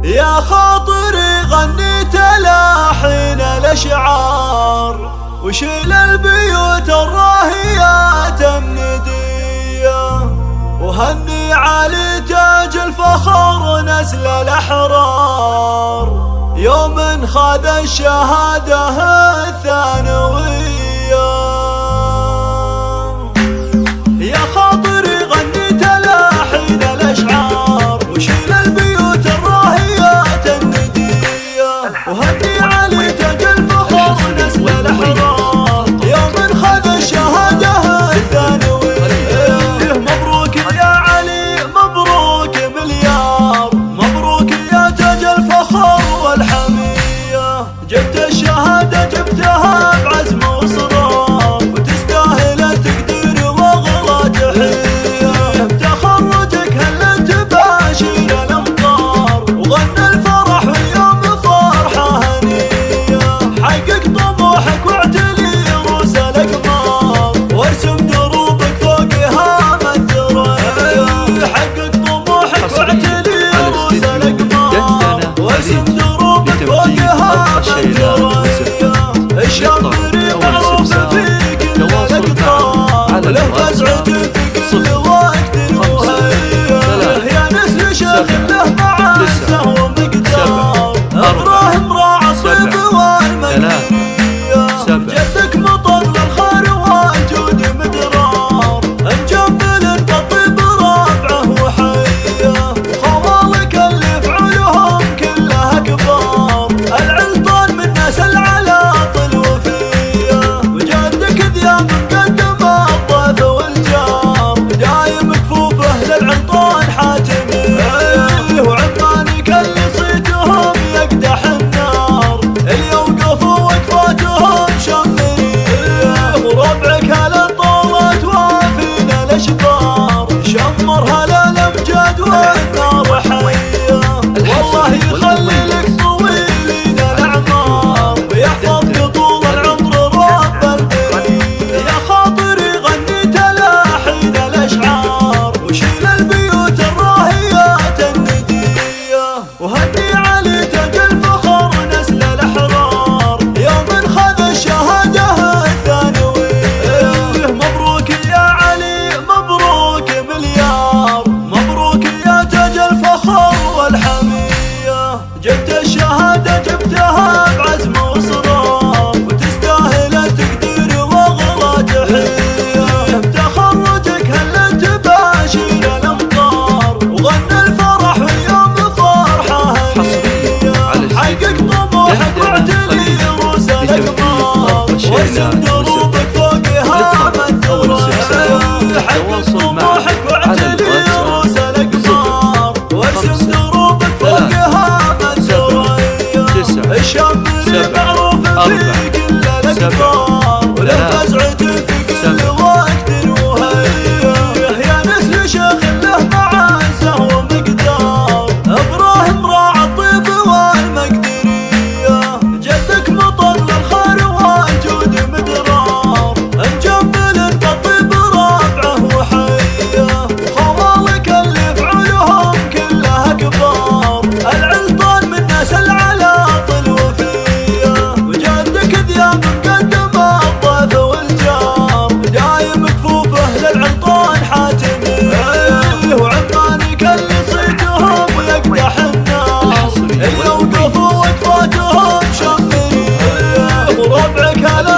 يا خاطري غني تلاحين الأشعار وشيل البيوت الراهيات الندية، وهني علي تاج الفخر نسل الأحرار يوم خذ الشهادة الثانوية. يا خاطري غني تلاحين الأشعار وشيل البيوت الراهيات الندية، وهني علي تاج الفخر نسل الأحرار يوم خذ الشهادة الثانوية. مبروك يا علي مبروك مليار، مبروك يا تاج الفخر والحمية، جبت الشهادة جبتها بعزم وصرار وتستاهل تقدير واغلى تحية. بتخرجك هلت باشيل الامطار وغنى الفرح واليوم فرحة هنية، حقق طموحك واعتلي روس الاقمار وارسم دروبك فوقها الثريا. حقق طموحك واعتلي روس الاقمار وارسم دروبك فوقها الثريا. الشمري معروف في كل الاقطار له فزعة في كل وقت وهيا، يا نسل شيخ له معزة ومقدار، ابراهيم راعى الطيب والمقدرية، جدك مطر للخير والجود مدرار، مجمل الطيب رابعه وحية، وخوالك اللي فعلهم كلها كبار، العلطان من نسل على طل وفية، وجدك ذياب مقدم الضيف والجار، دايم كفوفه للعلطان حاتمي، وعمانك اللي صيتهم يقدح النار، اللي يوقفوا وقفاتهم شمرية، وربعك هلا طولت وافينا الاشبار، شمرها للامجاد والنار حية، والله يخلي لك طويلين الاعمار ويحفظك طول العمر رب البرية. يا خاطري غني تلاحين الاشعار وشيل البيوت الراهيات الندية، وهني علي تاج الفخر نسل الاحرار يوم خذ الشهادة الثانوية. مبروك يا علي مبروك مليار، مبروك يا تاج الفخر والحمية، جبت الشهادة جبتها بعزم وصرار وتستاهل تقدير واغلى تحية. بتخرجك هلت باشيل الامطار وغنى الفرح واليوم فرحة هنية، حقق طموحك واعتلي روس الاقمار وارسم دروبك فوقها الثريا. حقق طموحك واعتلي روس الاقمار وارسم دروبك فوقها الثريا. الشمري معروف في كل الاقطار وله فزعة في كل وقت وهيا، يا نسل شيخ له معزة ومقدار، ابراهيم راعى الطيب والمقدرية، جدك مطر للخير والجود مدرار، مجمل الطيب رابعه وحية، وخوالك اللي فعلهم كلها كبار، العلطان من نسل على طل وفية، وجدك ذياب مقدم الضيف والجار، دايم كفوفه للعلطان حاتمي، وعمانك اللي صيتهم يقدح النار، اللي يوقفوا وقفاتهم شمرية، وربعك هلا